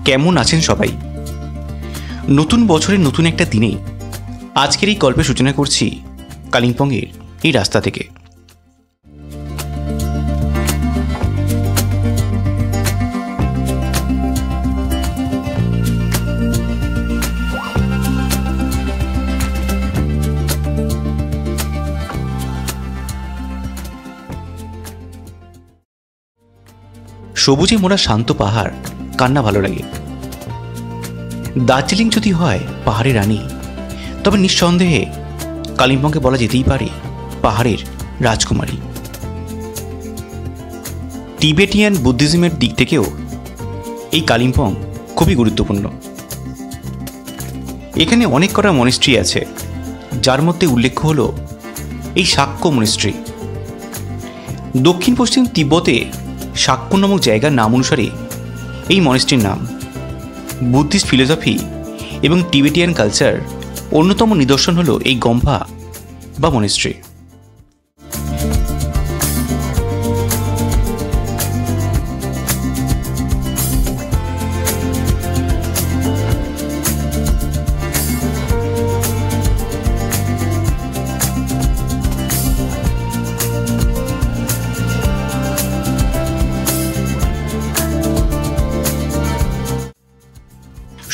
কেমন আছেন সবাই? নতুন বছরের নতুন একটা দিনে আজকের এই গল্পের সূচনা করছি কালিম্পংয়ের এই রাস্তা থেকে। সবুজে মোড়া শান্ত পাহাড় কান্না ভালো লাগে। দার্জিলিং যদি হয় পাহাড়ের রানী, তবে নিঃসন্দেহে কালিম্পংকে বলা যেতেই পারে পাহাড়ের রাজকুমারী। টিবেটিয়ান বুদ্ধিজমের দিক থেকেও এই কালিম্পং খুবই গুরুত্বপূর্ণ। এখানে অনেক কটা মনিস্ট্রি আছে, যার মধ্যে উল্লেখ্য হল এই শাক্য মনিস্ট্রি। দক্ষিণ পশ্চিম তিব্বতে শাক্য নামক জায়গার নাম অনুসারে এই মনিস্ট্রির নাম। বুদ্ধিস্ট ফিলোসফি এবং টিবেটিয়ান কালচার অন্যতম নিদর্শন হল এই গম্পা বা মনিস্ট্রি।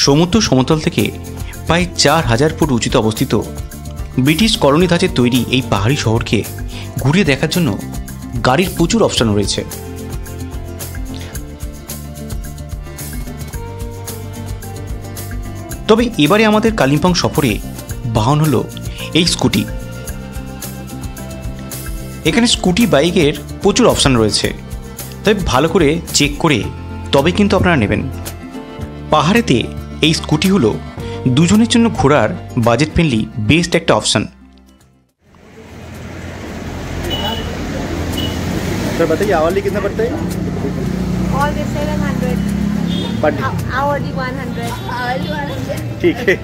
সমুদ্র সমতল থেকে প্রায় 4000 ফুট উঁচুতে অবস্থিত ব্রিটিশ কলোনি ধাঁচের তৈরি এই পাহাড়ি শহরকে ঘুরিয়ে দেখার জন্য গাড়ির প্রচুর অপশন রয়েছে। তবে এবারে আমাদের কালিম্পং সফরে বাহন হলো এই স্কুটি। এখানে স্কুটি বাইকের প্রচুর অপশন রয়েছে, তবে ভালো করে চেক করে তবে কিন্তু আপনারা নেবেন। পাহাড়েতে এই স্কুটি হলো দুজনের জন্য ঘোরার বাজেট ফ্রেন্ডলি বেস্ট একটা অপশন। सर बताइए आवरली कितना पड़ता है? All the 700. Per day? Hourly 100. ठीक है।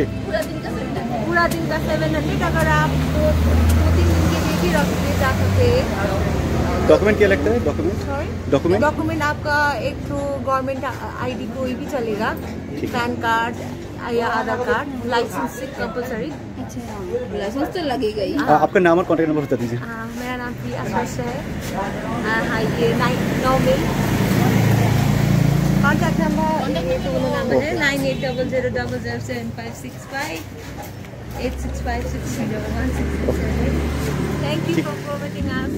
पूरा दिन का 700। अगर आप 2-3 दिन के लिए भी रखते जा सकते हैं। डॉक्यूमेंट क्या लगता है? डॉक्यूमेंट डॉक्यूमेंट आपका एक तो गवर्नमेंट आईडी कोई भी चलेगा, पैन कार्ड या आधार कार्ड, लाइसेंस कंपलसरी। अच्छा, लाइसेंस तो लगेगा ही। आपका नाम और कॉन्टैक्ट नंबर बता दीजिए। मेरा नाम प्रिया है। हाँ, ये 9 मेल। कॉन्टैक्ट नंबर ये दोनों नंबर है 9800007565 86560167। थैंक यू फॉर फॉरवर्डिंग अस।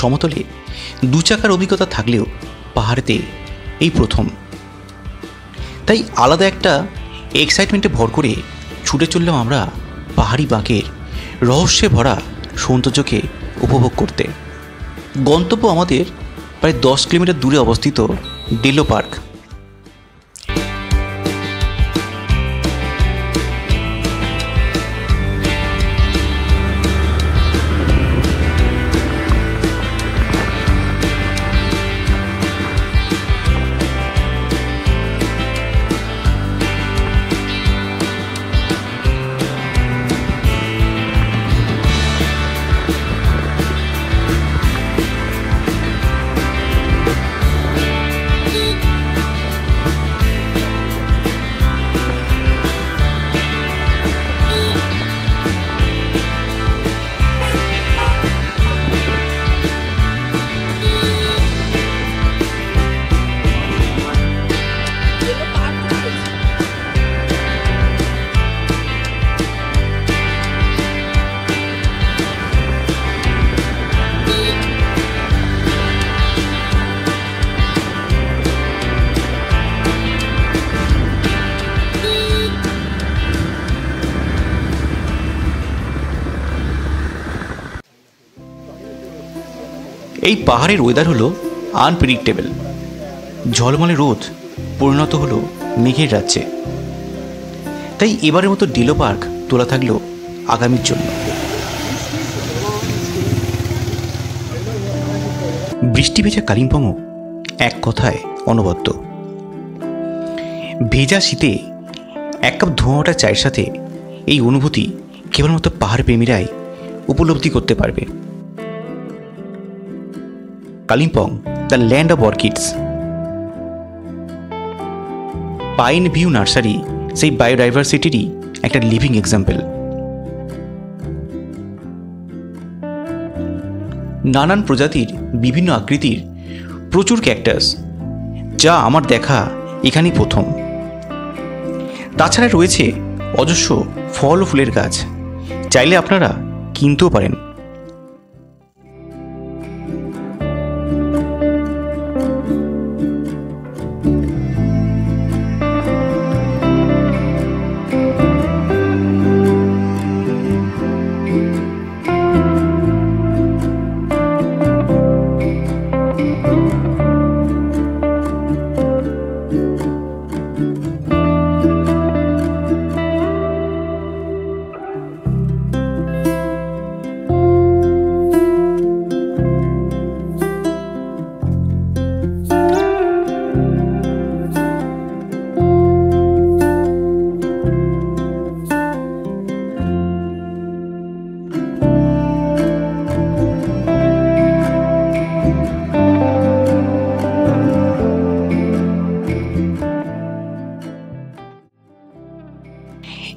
সমতলে 2 চাকার অভিজ্ঞতা থাকলেও পাহাড়েতে এই প্রথম, তাই আলাদা একটা এক্সাইটমেন্টে ভর করে ছুটে চললাম আমরা পাহাড়ি বাঁকের রহস্যে ভরা সৌন্দর্যকে উপভোগ করতে। গন্তব্য আমাদের প্রায় 10 কিলোমিটার দূরে অবস্থিত ডেলো পার্ক। এই পাহাড়ের ওয়েদার হলো আনপ্রেডিক্টেবল। ঝলমলে রোদ পরিণত হলো মেঘের রাজ্যে। তাই এবারের মতো ডেলো পার্ক তোলা থাকলো আগামীর জন্য। বৃষ্টি ভেজা কালিম্পংও এক কথায় অনবদ্য। ভেজা শীতে এক কাপ ধোঁয়া ওঠা চায়ের সাথে এই অনুভূতি কেবলমাত্র পাহাড় প্রেমীরাই উপলব্ধি করতে পারবে। Kalimpong, the land of orchids. Pine view nursery সেই বায়োডাইভার্সিটিরই একটা লিভিং এক্সাম্পল। নানান প্রজাতির বিভিন্ন আকৃতির প্রচুর ক্যাকটাস, যা আমার দেখা এখানেই প্রথম। তাছাড়া রয়েছে অজস্র ফল ও ফুলের গাছ, চাইলে আপনারা কিনতেও পারেন।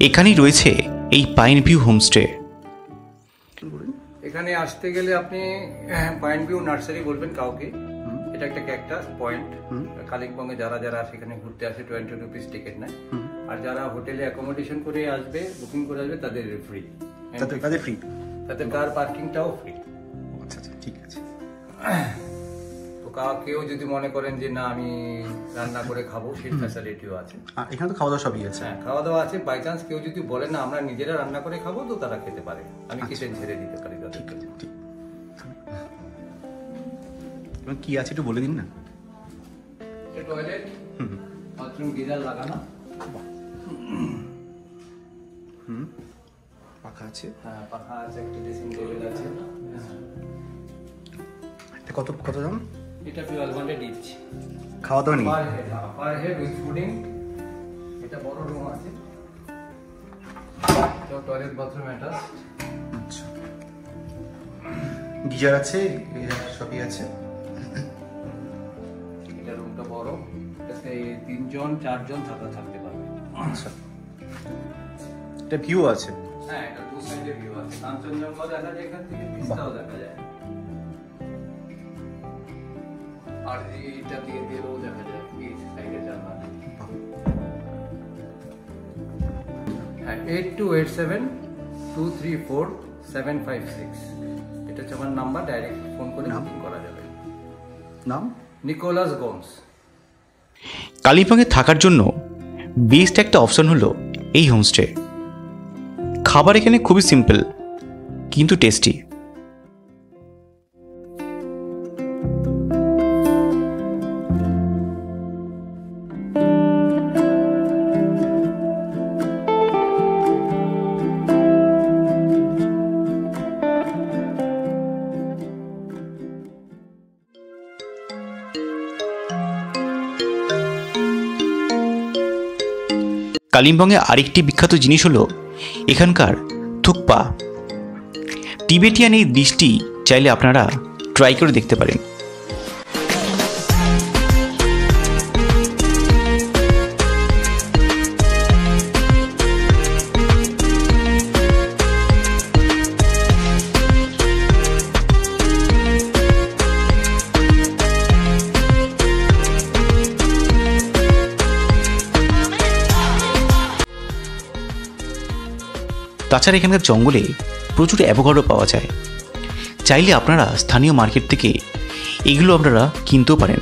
এখানেই রয়েছে এই পাইন ভিউ হোমস্টে। এখানে আসতে গেলে আপনি পাইন ভিউ নার্সারি বলবেন কাউকে। এটা একটা ক্যাকটাস পয়েন্ট। কালিম্পংয়ে যারা যারা সেখানে ঘুরতে আসে 20 রুপিস টিকিট নেয়। আর যারা হোটেলে অ্যাকোমোডেশন করে আসবে, বুকিং করে আসবে, তাদের ফ্রি। তাদের ফ্রি, তাদের কার পার্কিংটাও ফ্রি। আচ্ছা আচ্ছা, ঠিক আছে। তো কেউ যদি মনে করেন যে না আমি রান্না করে খাবো, সেই ফ্যাসিলিটিও আছে। এখানে তো খাওয়া দাওয়া সবই আছে। হ্যাঁ, খাওয়া দাওয়া আছে। বাই চান্স কেউ যদি বলে না আমরা নিজেরা রান্না করে খাবো, তো তারা খেতে পারে। আমি কিচেন ছেড়ে দিতে পারি তাদেরকে। কি আছে একটু বলে দিন না। টয়লেট, বাথরুম, গিজার লাগানো। পাখা আছে। হ্যাঁ, পাখা আছে, একটা ড্রেসিং টেবিল আছে। কত কত দাম? এটা 1200 দিচ্ছি। খাওয়া দাওয়া নেই? Per head with fooding. এটা বড় রুম আছে। তো টয়লেট, বাথরুম অ্যাটাচ। আচ্ছা, গিজার আছে, সবই আছে। এটা রুমটা বড়, এতে 3 জন 4 জন থাকতে পারবে। আচ্ছা, এটা ভিউ আছে। হ্যাঁ, এটা দু সাইডে ভিউ আছে। কাঞ্চনজঙ্ঘা দেখা যায় এখান থেকে, তিস্তাও দেখা যায়। আর এইটা দিয়ে দিয়েও দেখা যায় এই সাইডে জানলা। হ্যাঁ, 8287234756। এটা হচ্ছে আমার নাম্বার। ডাইরেক্ট ফোন করে বুকিং করা যাবে। নাম নিকোলাস গোমস। কালিম্পংয়ে থাকার জন্য বেস্ট একটা অপশন হলো এই হোমস্টে। খাবার এখানে খুবই সিম্পল কিন্তু টেস্টি। কালিম্পংয়ে আরেকটি বিখ্যাত জিনিস হলো এখানকার থুকপা। টিবেটিয়ান এই ডিশটি চাইলে আপনারা ট্রাই করে দেখতে পারেন। তাছাড়া এখানকার জঙ্গলে প্রচুর অ্যাভোকাডো পাওয়া যায়, চাইলে আপনারা স্থানীয় মার্কেট থেকে এগুলো আপনারা কিনতেও পারেন।